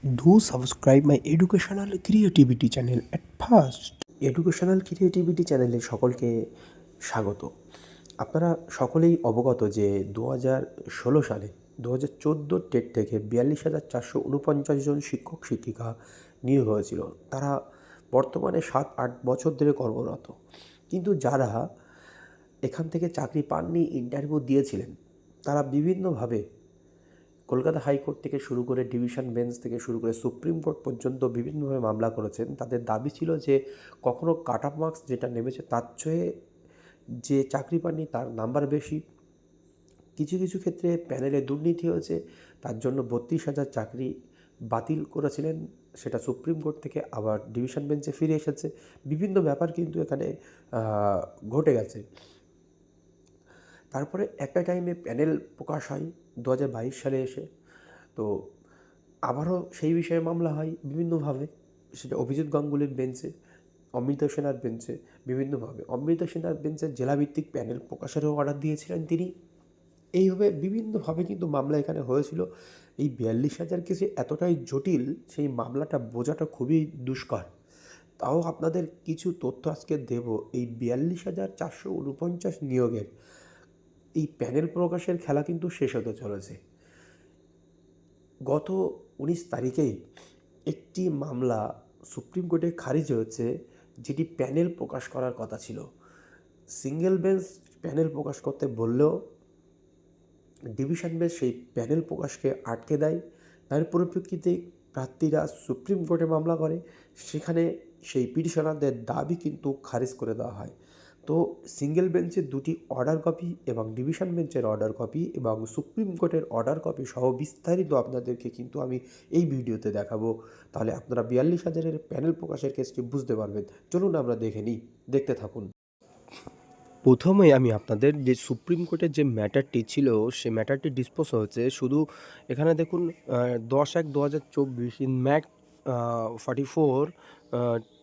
Do subscribe my educational creativity channel at first. Educational creativity চ্যানেলে সকলকে স্বাগত। আপনারা সকলেই অবগত যে 2016 সালে 2014 টেট থেকে 42,449 জন শিক্ষক শিক্ষিকা নিয়োগ হয়েছিল। তারা বর্তমানে 7-8 বছর ধরে কর্মরত। কিন্তু যারা এখান থেকে চাকরি পাননি, ইন্টারভিউ দিয়েছিলেন, তারা বিভিন্নভাবে কলকাতা হাইকোর্ট থেকে শুরু করে ডিভিশন বেঞ্চ থেকে শুরু করে সুপ্রিম কোর্ট পর্যন্ত বিভিন্নভাবে মামলা করেছেন। তাদের দাবি ছিল যে কখনো কাট অফ মার্কস যেটা নেমেছে তার চেয়ে যে চাকরি পাননি তার নাম্বার বেশি। কিছু কিছু ক্ষেত্রে প্যানেলে দুর্নীতি হয়েছে, তার জন্য 32,000 চাকরি বাতিল করেছিলেন। সেটা সুপ্রিম কোর্ট থেকে আবার ডিভিশন বেঞ্চে ফিরে এসেছে। বিভিন্ন ব্যাপার কিন্তু এখানে ঘটে গেছে। তারপরে একটা টাইমে প্যানেল প্রকাশ হয় 2022 সালে এসে। তো আবারও সেই বিষয়ে মামলা হয় বিভিন্নভাবে, সেটা অভিজিৎ গাঙ্গুলির বেঞ্চে, অমৃতা সেনার বেঞ্চে, বিভিন্নভাবে। অমৃতা সেনার বেঞ্চের জেলাভিত্তিক প্যানেল প্রকাশেরও অর্ডার দিয়েছিলেন তিনি। এইভাবে বিভিন্নভাবে কিন্তু মামলা এখানে হয়েছিল। এই 42,000 কেসে এতটাই জটিল, সেই মামলাটা বোঝাটা খুবই দুষ্কর। তাও আপনাদের কিছু তথ্য আজকে দেব। এই 42,449 নিয়োগের এই প্যানেল প্রকাশের খেলা কিন্তু শেষ হতে চলেছে। গত 19 তারিখেই একটি মামলা সুপ্রিম কোর্টে খারিজ হয়েছে, যেটি প্যানেল প্রকাশ করার কথা ছিল। সিঙ্গেল বেঞ্চ প্যানেল প্রকাশ করতে বললেও ডিভিশন বেঞ্চ সেই প্যানেল প্রকাশকে আটকে দেয়। তার পরিপ্রেক্ষিতে প্রার্থীরা সুপ্রিম কোর্টে মামলা করে, সেখানে সেই পিটিশনারদের দাবি কিন্তু খারিজ করে দেওয়া হয়। তো সিঙ্গেল বেঞ্চের দুটি অর্ডার কপি এবং ডিভিশন বেঞ্চের অর্ডার কপি এবং সুপ্রিম কোর্টের অর্ডার কপি সহ বিস্তারিত আপনাদেরকে কিন্তু আমি এই ভিডিওতে দেখাবো। তাহলে আপনারা 42,000-এর প্যানেল প্রকাশের কেসটি বুঝতে পারবেন। চলুন আমরা দেখে নিই, দেখতে থাকুন। প্রথমে আমি আপনাদের যে সুপ্রিম কোর্টের যে ম্যাটারটি ছিল সে ম্যাটারটি ডিসপোজ হয়েছে। শুধু এখানে দেখুন 10/1/2024 ইন ম্যাট 44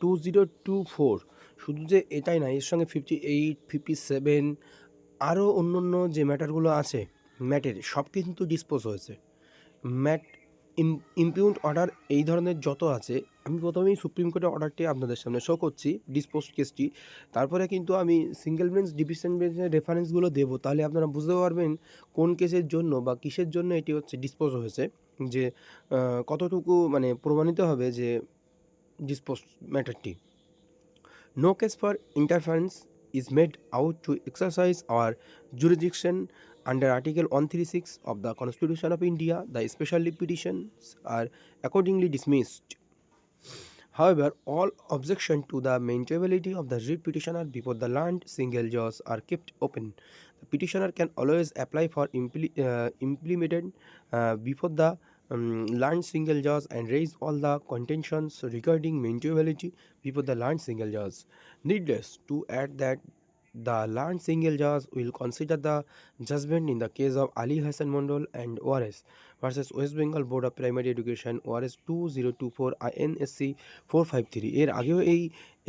2024। শুধু যে এটাই না, এর সঙ্গে 58, 57 আরও অন্য অন্য যে ম্যাটারগুলো আছে ম্যাটের সব কিন্তু ডিসপোজ হয়েছে। ম্যাট ইমপিউন্ড অর্ডার এই ধরনের যত আছে, আমি প্রথমেই সুপ্রিম কোর্টের অর্ডারটি আপনাদের সামনে শো করছি, ডিসপোজ কেসটি। তারপরে কিন্তু আমি সিঙ্গেল বেঞ্চ ডিভিশন বেঞ্চের রেফারেন্সগুলো দেবো, তাহলে আপনারা বুঝতে পারবেন কোন কেসের জন্য বা কিসের জন্য এটি হচ্ছে ডিসপোজ হয়েছে, যে কতটুকু মানে প্রমাণিত হবে যে dispose ম্যাটারটি। No case for interference is made out to exercise our jurisdiction under Article 136 of the Constitution of India. The special petitions are accordingly dismissed. However, all objection to the maintainability of the writ petitioner before the land single judge are kept open. The petitioner can always apply for implemented before the land single judge and raise all the contentions regarding maintainability before the land single judge. Needless to add that the land single judge will consider the judgment in the case of Ali Hassan Mondol and ORS versus West Bengal Board of Primary Education ORS 2024 INSC 453। এর আগেও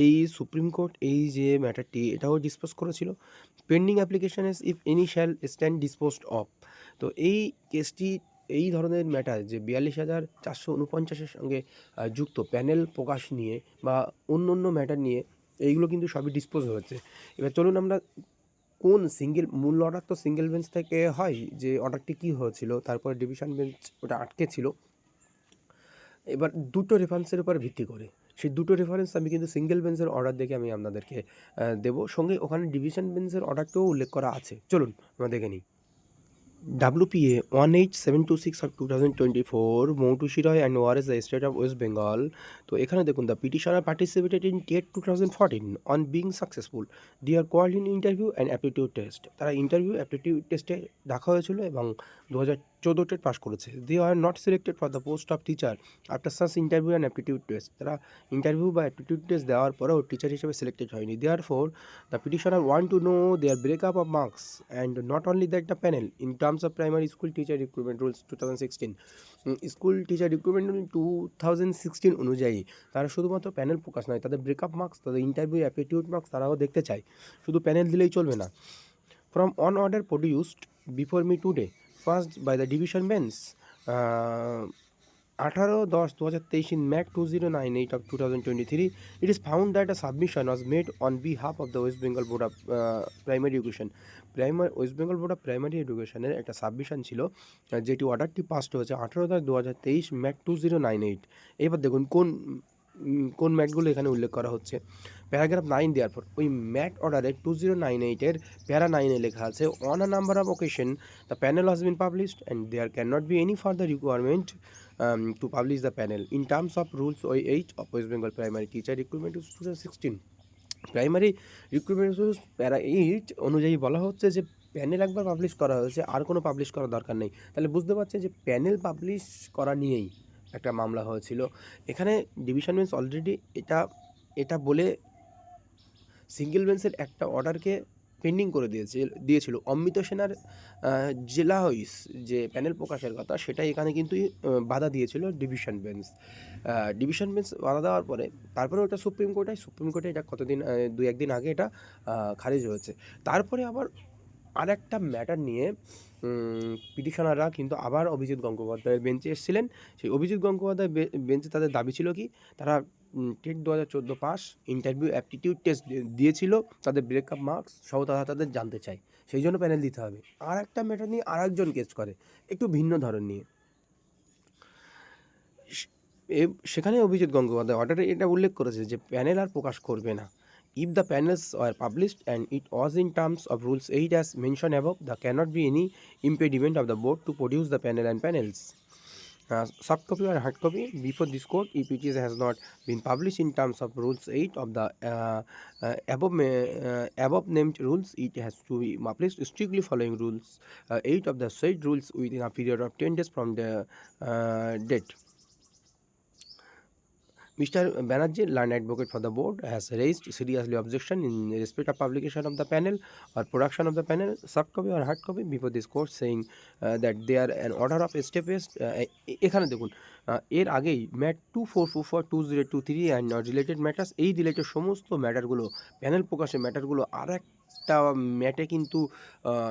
এই supreme court এই যে ম্যাটারটি এটাও dispose করেছিল। Pending application is if any shall stand disposed of. তো এই কেসটি এই ধরনের ম্যাটার যে 42,449-এর সঙ্গে যুক্ত প্যানেল প্রকাশ নিয়ে বা অন্য অন্য ম্যাটার নিয়ে, এইগুলো কিন্তু সবই ডিসপোজ হয়েছে। এবার চলুন আমরা কোন মূল অর্ডার তো সিঙ্গেল বেঞ্চ থেকে হয়, যে অর্ডারটি কী হয়েছিল, তারপরে ডিভিশন বেঞ্চ ওটা আটকে ছিল। এবার দুটো রেফারেন্সের উপর ভিত্তি করে সেই দুটো রেফারেন্স আমি কিন্তু সিঙ্গেল বেঞ্চের অর্ডার দেখে আমি আপনাদেরকে দেবো, সঙ্গে ওখানে ডিভিশন বেঞ্চের অর্ডারটাও উল্লেখ করা আছে। চলুন আমরা দেখে নিই। WPA 18726 of 2024 Moutushi Roy and ORS the State of West Bengal। তো এখানে দেখুন, the petitioner participated in TET 2014 on being successful declared in interview and aptitude test. তারা ইন্টারভিউ অ্যাপটিটিউড টেস্টে দেখা হয়েছিল এবং 2014 টেট পাস করেছে। They are not selected for the post of teacher after such interview and aptitude test. তারা interview বা aptitude test দেওয়ার পরেও টিচার হিসেবে সিলেক্টেড হয়নি। Therefore the petitioner want to know their breakup of marks and not only that the panel in terms of primary school teacher recruitment rules 2016। School teacher recruitment rule 2016 অনুযায়ী তারা শুধুমাত্র panel প্রকাশ নয়, তাদের breakup marks, তাদের interview aptitude marks তারাও দেখতে চায়, শুধু প্যানেল দিলেই চলবে না। From an order produced before me today first by the division bench 18/10/2023 in MAC 2098 of 2023, it is found that a submission was made on behalf of the West Bengal Board of Primary Education. West Bengal board of primary এডুকেশনের একটা submission ছিল, যেটি অর্ডারটি passed হয়েছে 18/10/2023 MAC 2098। এবার দেখুন কোন ম্যাটগুলো এখানে উল্লেখ করা হচ্ছে। প্যারাগ্রাফ 9 দেওয়ার পর ওই ম্যাট অর্ডারে 2098-এর প্যারা 9-এ লেখা আছে, on a number of occasion the panel has been published and there can not be any further requirement to publish the panel in terms of rules 8 of West Bengal Primary Teacher Recruitment 2016। Primary recruitment rules প্যারা 8 অনুযায়ী বলা হচ্ছে যে panel একবার publish করা হয়েছে, আর কোনো publish করার দরকার নেই। তাহলে বুঝতে পারছেন যে প্যানেল পাবলিশ করা নিয়েই একটা মামলা হয়েছিল। এখানে ডিভিশন বেঞ্চ অলরেডি এটা বলে সিঙ্গেল বেঞ্চের একটা অর্ডারকে পেন্ডিং করে দিয়েছিল। অমৃত সেনার জেলা ওয়াইজ যে প্যানেল প্রকাশের কথা, সেটাই এখানে কিন্তু বাধা দিয়েছিল ডিভিশন বেঞ্চ। বাধা দেওয়ার পরে তারপরে ওটা সুপ্রিম কোর্টে এটা কতদিন 2-1 দিন আগে এটা খারিজ হয়েছে। তারপরে আবার আরেকটা ম্যাটার নিয়ে পিটিশনাররা কিন্তু আবার অভিজিৎ গঙ্গোপাধ্যায়ের বেঞ্চে এসেছিলেন। সেই অভিজিৎ গঙ্গোপাধ্যায় বেঞ্চে তাদের দাবি ছিল কি, তারা TET 2014 pass, interview aptitude test দিয়েছিল, তাদের ব্রেকআপ মার্কস সহ তাদের জানতে চাই, সেই জন্য প্যানেল দিতে হবে। আর একটা ম্যাটার নিয়ে আর একজন কেস করে, একটু ভিন্ন ধরন নিয়ে। সেখানে অভিজিৎ গঙ্গোপাধ্যায় অর্ডারে এটা উল্লেখ করেছে যে প্যানেল আর প্রকাশ করবে না। If the panels are published and it was in terms of Rules 8 as mentioned above, there cannot be any impediment of the board to produce the panel and panels. Soft copy or hard copy before this court, if it has not been published in terms of Rules 8 of the above named rules, it has to be published strictly following Rules 8 of the said rules within a period of 10 days from the date. Mr. Banerjee, learned advocate for the board, has raised seriously objection in respect of publication of the panel or production of the panel, soft copy or hard copy, before this court, saying that they are an order of step-based। এখানে দেখুন, এর আগেই mat 2444/2023 and related matters, এই related সমস্ত ম্যাটারগুলো, panel প্রকাশের ম্যাটারগুলো আর একটা ম্যাটে কিন্তু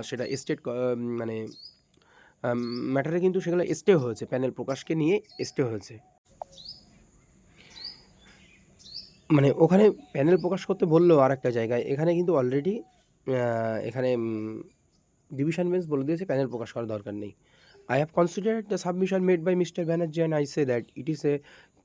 সেটা মানে ম্যাটারে কিন্তু সেগুলো স্টে হয়েছে, প্যানেল প্রকাশকে নিয়ে স্টে হয়েছে। মানে ওখানে প্যানেল প্রকাশ করতে বললেও আর একটা জায়গায়, এখানে কিন্তু অলরেডি এখানে ডিভিশন বেঞ্চ বলে দিয়েছে প্যানেল প্রকাশ করার দরকার নেই। I have considered the submission made by Mr. Banerjee and I say that it is a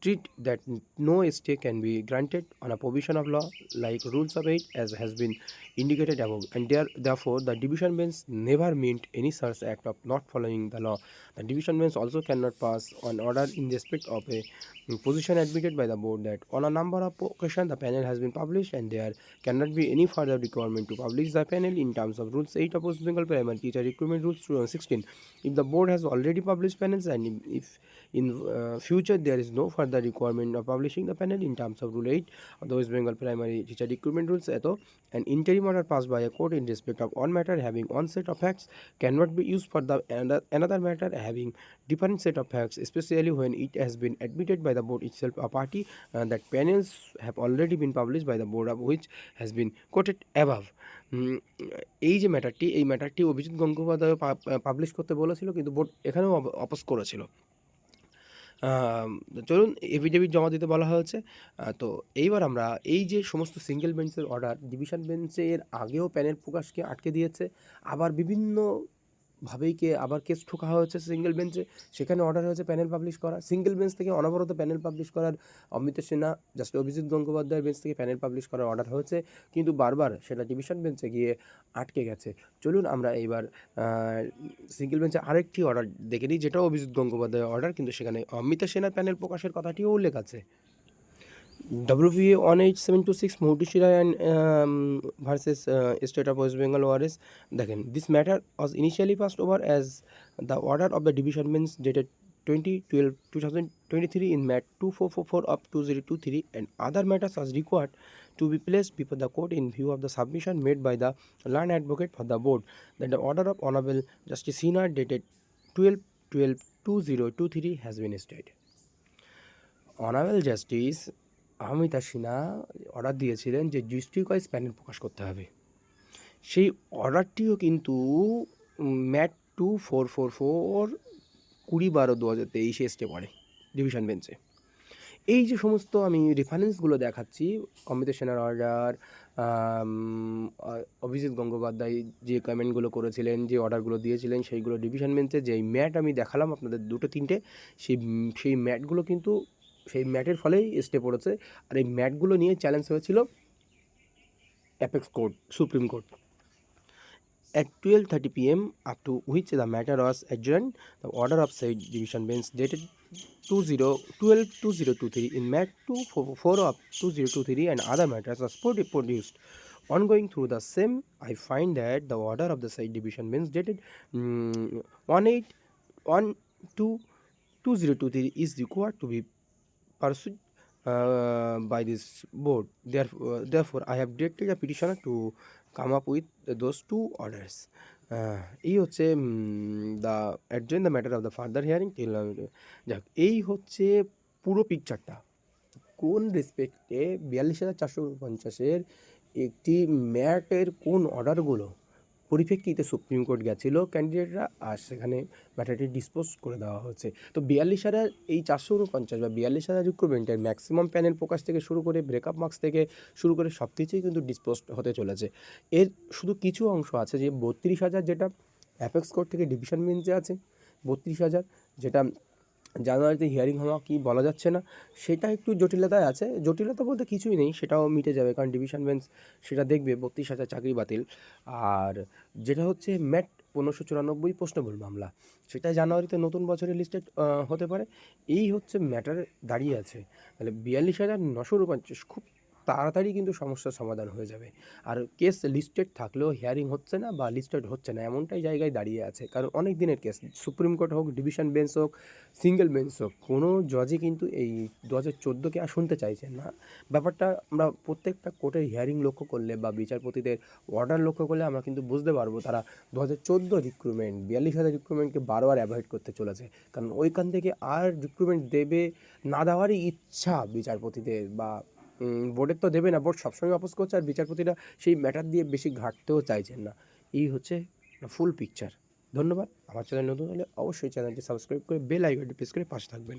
treat that no stay can be granted on a provision of law like Rules of 8 as has been indicated above, and therefore the division bench never meant any such act of not following the law. The division bench also cannot pass an order in respect of a position admitted by the board that on a number of occasions the panel has been published and there cannot be any further requirement to publish the panel in terms of Rules 8 of West Bengal Primary Teacher Recruitment Rules 2016. If the board has already published panels and if in future there is no further requirement of publishing the panel in terms of Rule 8 of the West Bengal Primary Teacher Recruitment Rules, an interim order passed by a court in respect of one matter having one set of facts cannot be used for the another matter having different set of facts, especially when it has been admitted by the board itself a party that panels have already been published by the board of which has been quoted above. এই যে ম্যাটারটি Abhijit Gangopadhyay publish করতে বলেছিল, কিন্তু board এখানেও oppose করেছিল। চলুন affidavit জমা দিতে বলা হয়েছে। তো এইবার আমরা এই যে সমস্ত সিঙ্গেল বেঞ্চের অর্ডার, ডিভিশন বেঞ্চের আগেও প্যানেল প্রকাশকে আটকে দিয়েছে, আবার বিভিন্নভাবেই আবার কেস ঠোকা হয়েছে সিঙ্গেল বেঞ্চে, সেখানে অর্ডার হয়েছে প্যানেল পাবলিশ করা। সিঙ্গেল বেঞ্চ থেকে অনবরত প্যানেল পাবলিশ করার, অমৃত সিনহা অভিজিৎ গঙ্গোপাধ্যায়ের বেঞ্চ থেকে প্যানেল পাবলিশ করার অর্ডার হয়েছে, কিন্তু বারবার সেটা ডিভিশন বেঞ্চে গিয়ে আটকে গেছে। চলুন আমরা এইবার সিঙ্গেল বেঞ্চে আরেকটি অর্ডার দেখে নিই, যেটাও অভিজিৎ গঙ্গোপাধ্যায়ের অর্ডার, কিন্তু সেখানে অমৃত সেনার প্যানেল প্রকাশের কথাটিও উল্লেখ আছে। WPA 18726 Mouti Shira and versus State of West Bengal ORS. দেখেন, this matter was initially passed over as the order of the division bench dated 2023 in Mat 2444 of 2023, and other matters was required to be placed before the court in view of the submission made by the learned advocate for the board, that the order of Honorable Justice Sinha dated 12/12/2023 has been stayed. Honorable Justice Amita Sinha order দিয়েছিলেন যে district wise panel প্রকাশ করতে হবে। সেই অর্ডারটিও কিন্তু mat 2444 20/12/2023 stay পড়ে। Division বেঞ্চে। এই যে সমস্ত আমি রেফারেন্সগুলো দেখাচ্ছি, অমিতেশ সেনার অর্ডার, অভিজিৎ গঙ্গোপাধ্যায় যে কমেন্টগুলো করেছিলেন, যে অর্ডারগুলো দিয়েছিলেন, সেইগুলো ডিভিশন বেঞ্চে যেই ম্যাট আমি দেখালাম আপনাদের 2-3টে, সেই ম্যাটগুলো কিন্তু সেই ম্যাটের ফলেই স্টে পড়েছে। আর এই ম্যাটগুলো নিয়ে চ্যালেঞ্জ হয়েছিল apex court, supreme court. At 12:30 p.m., up to which the matter was adjourned, the order of said division bench dated 12/2023 in Mat 24 of 2023 and other matters was produced. Ongoing through the same, I find that the order of the said division bench dated 18/1/2023 is required to be pursued by this board. Therefore, I have directed a petitioner to come up with those two orders. এই হচ্ছে the adjourn the matter of the further hearing till. যাক, এই হচ্ছে পুরো পিকচারটা কোন রেসপেক্টে 42,450-এর একটি ম্যাটের কোন অর্ডারগুলো পরিপ্রেক্ষিতে সুপ্রিম কোর্ট গেছিলো ক্যান্ডিডেটরা, আর সেখানে ম্যাটারটি ডিসপোজ করে দেওয়া হচ্ছে। তো 42,000 এই 449 বা 42,000 রিক্রুটমেন্টের ম্যাক্সিমাম প্যানেল প্রকাশ থেকে শুরু করে ব্রেকআপ মার্কস থেকে শুরু করে সব কিছুই কিন্তু ডিসপোজ হতে চলেছে। এর শুধু কিছু অংশ আছে যে 32,000 যেটা অ্যাপেক্স কোর্ট থেকে ডিভিশন বেঞ্চে আছে, 32,000 যেটা জানুয়ারিতে হিয়ারিং হওয়া কি বলা যাচ্ছে না, সেটা একটু জটিলতায় আছে। জটিলতা বলতে কিছুই নেই, সেটাও মিটে যাবে, কারণ ডিভিশন বেঞ্চ সেটা দেখবে 32,000 চাকরি বাতিল। আর যেটা হচ্ছে ম্যাট 1594 প্রশ্নবহুল মামলা, সেটা জানুয়ারিতে নতুন বছরের লিস্টেড হতে পারে। এই হচ্ছে ম্যাটার দাঁড়িয়ে আছে। তাহলে 42,949 খুব তাড়াতাড়ি কিন্তু সমস্যার সমাধান হয়ে যাবে। আর কেস লিস্টেড থাকলেও হিয়ারিং হচ্ছে না বা লিস্টেড হচ্ছে না, এমনটাই জায়গায় দাঁড়িয়ে আছে। কারণ অনেক দিনের কেস, সুপ্রিম কোর্ট হোক, ডিভিশন বেঞ্চ হোক, সিঙ্গেল বেঞ্চ হোক, কোনো জজই কিন্তু এই 2014-কে আর শুনতে চাইছেন না। ব্যাপারটা আমরা প্রত্যেকটা কোর্টের হিয়ারিং লক্ষ্য করলে বা বিচারপতিদের অর্ডার লক্ষ্য করলে আমরা কিন্তু বুঝতে পারবো তারা 2014 রিক্রুটমেন্ট, 42,000 রিক্রুটমেন্টকে বারবার অ্যাভয়েড করতে চলেছে। কারণ ওইখান থেকে আর রিক্রুটমেন্ট দেবে না দেওয়ারই ইচ্ছা বিচারপতিদের, বা বোর্ডের তো দেবে না, বোর্ড সবসময় অপোজ করছে, আর বিচারপতিরা সেই ম্যাটার দিয়ে বেশি ঘাঁটতেও চাইছেন না। এই হচ্ছে ফুল পিকচার। ধন্যবাদ। আমার চ্যানেল নতুন হলে অবশ্যই চ্যানেলটি সাবস্ক্রাইব করে বেল আইকনটি প্রেস করে পাশে থাকবেন।